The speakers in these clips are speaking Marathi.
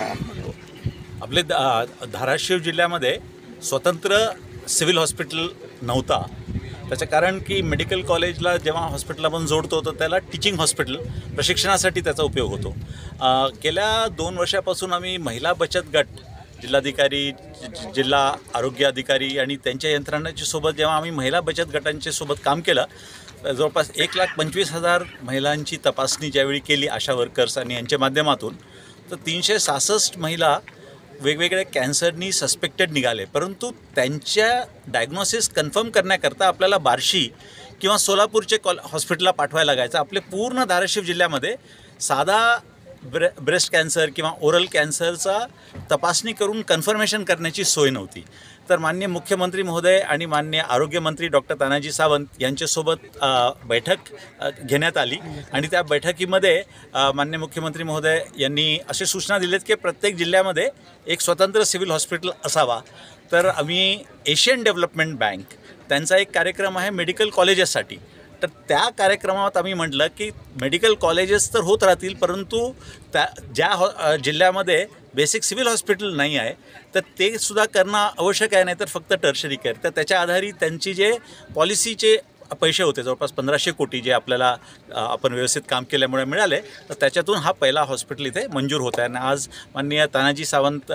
आपले धाराशिव जिल्ह्यामध्ये स्वतंत्र सिव्हिल हॉस्पिटल नव्हता। त्याचं कारण की मेडिकल कॉलेजला जेव्हा हॉस्पिटल आपण जोडतो तर त्याला टीचिंग हॉस्पिटल प्रशिक्षणासाठी त्याचा उपयोग होतो। गेल्या 2 वर्षापासून आम्ही महिला बचत गट, जिल्हाधिकारी, जिल्हा आरोग्य अधिकारी आणि त्यांच्या यंत्रणांच्या सोबत जेव्हा आम्ही महिला बचत गटांच्या सोबत काम केलं, जवळपास 1,25,000 महिलांची तपासणी ज्यावेळी केली आशा वर्कर्स आणि यांच्या माध्यमातून, तर 366 महिला वेगवेगळ्या कॅन्सरनी सस्पेक्टेड निघाले। परंतु त्यांच्या डायग्नोसिस कन्फर्म करण्याकरता आपल्याला बार्शी किंवा सोलापूरचे हॉस्पिटलला पाठवायला लागायचं। आपले पूर्ण धाराशिव जिल्ह्यामध्ये साधा ब्रेस्ट कॅन्सर किंवा ओरल कॅन्सरचा तपासणी करून कन्फर्मेशन करण्याची सोय नव्हती। तर माननीय मुख्यमंत्री महोदय आणि माननीय आरोग्यमंत्री डॉक्टर तानाजी सावंत यांच्यासोबत बैठक घेण्यात आली आणि त्या बैठकीमध्ये माननीय मुख्यमंत्री महोदय यांनी असे सूचना दिलेत की प्रत्येक जिल्ह्यामध्ये एक स्वतंत्र सिव्हिल हॉस्पिटल असावा। तर आम्ही एशियन डेव्हलपमेंट बँक त्यांचा एक कार्यक्रम आहे मेडिकल कॉलेजेससाठी, तर त्या कार्यक्रमात आम्ही म्हटलं की मेडिकल कॉलेजेस तर होत राहतील, परंतु ज्या जिल्ह्यामध्ये बेसिक सिव्हिल हॉस्पिटल नाही आहे तर ते सुद्धा करणं आवश्यक आहे, नाही तर फक्त टर्शरी केअर। तर त्याच्या आधारित त्यांची जे पॉलिसीचे पैसे होते जवळपास 1500 कोटी जे आपल्याला आपण व्यवस्थित काम केल्यामुळे मिळाले, तर त्याच्यातून हा पहिला हॉस्पिटल इथे मंजूर होत आहे। आणि आज माननीय तानाजी सावंत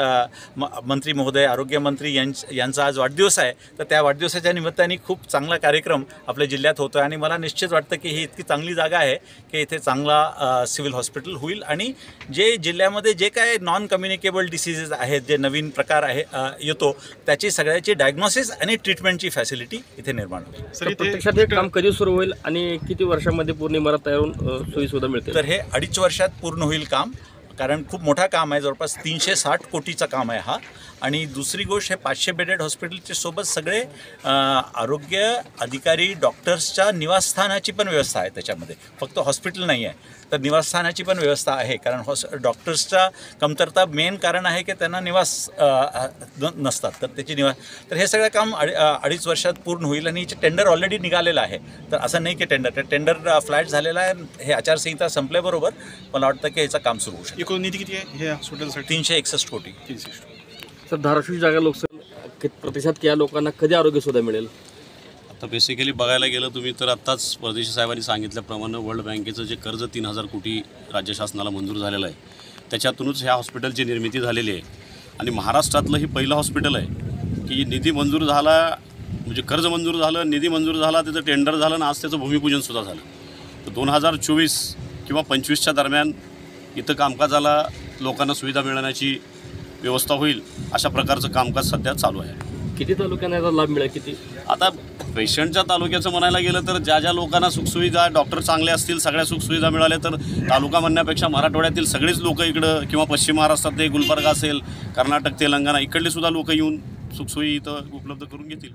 मंत्री महोदय, आरोग्यमंत्री यांचा आज वाढदिवस आहे, तर त्या वाढदिवसाच्या निमित्ताने खूप चांगला कार्यक्रम आपल्या जिल्ह्यात होतो आहे आणि मला निश्चित वाटतं की ही इतकी चांगली जागा आहे की इथे चांगला सिव्हिल हॉस्पिटल होईल आणि जे जिल्ह्यामध्ये जे काय नॉन कम्युनिकेबल डिसीजेस आहेत, जे नवीन प्रकार आहे येतो, त्याची सगळ्याची डायग्नोसिस आणि ट्रीटमेंटची फॅसिलिटी इथे निर्माण होईल। काम कधी सुरू होईल आणि किती वर्षांमध्ये पूर्ण इमारत तयार होऊन सोयीसुविधा मिळते? तर हे 2.5 वर्षात पूर्ण होईल काम, कारण खूप मोठा काम आहे, जवळपास 360 कोटीचं काम आहे हा। आणि दुसरी गोष्ट, हे 500 बेडेड हॉस्पिटलचे सोबत सगळे आरोग्य अधिकारी, डॉक्टर्सच्या निवासस्थानाची पण व्यवस्था आहे त्याच्यामध्ये, फक्त हॉस्पिटल नाही आहे तर निवासस्थानाची पण व्यवस्था आहे। कारण डॉक्टर्सचा कमतरता मेन कारण आहे की त्यांना निवास नसतात, तर त्याची तर हे सगळं काम 2.5 वर्षात पूर्ण होईल आणि याचे टेंडर ऑलरेडी निघालेलं आहे। तर असं नाही की टेंडर फ्लॅट झालेला आहे, हे आचारसंहिता संपल्याबरोबर मला वाटतं की याचं काम सुरू होऊ शकतं। एकूण निधी किती आहे हे हॉस्पिटलसाठी? 361 कोटी। सर, धाराशिव जागा लोकसभा प्रतिसाद या लोकांना कधी आरोग्य सुविधा मिळेल? आता बेसिकली बघायला गेलं तुम्ही तर आत्ताच परदेशी साहेबांनी सांगितल्याप्रमाणे वर्ल्ड बँकेचं जे कर्ज 3000 कोटी राज्य शासनाला मंजूर झालेलं आहे, त्याच्यातूनच ह्या हॉस्पिटलची निर्मिती झालेली आहे। आणि महाराष्ट्रातलं ही पहिलं हॉस्पिटल आहे की निधी मंजूर झाला, म्हणजे कर्ज मंजूर झालं, निधी मंजूर झाला, त्याचं टेंडर झालं आणि आज त्याचं भूमिपूजनसुद्धा झालं। तर 2024 किंवा 25च्या दरम्यान इथं कामकाजाला लोकांना सुविधा मिळण्याची व्यवस्था होईल अशा प्रकारचं कामकाज सध्या चालू आहे। किती तालुक्यांना याचा लाभ मिळेल? किती? आता पेशंटच्या तालुक्याचं म्हणायला गेलं तर ज्या लोकांना सुखसुविधा, डॉक्टर चांगले असतील, सगळ्या सुखसुविधा मिळाल्या तर तालुका म्हणण्यापेक्षा मराठवाड्यातील सगळेच लोक इकडं किंवा पश्चिम महाराष्ट्रातले गुलबर्गा असेल, कर्नाटक, तेलंगणा इकडले सुद्धा लोक येऊन सुखसोयी इथं उपलब्ध करून घेतील।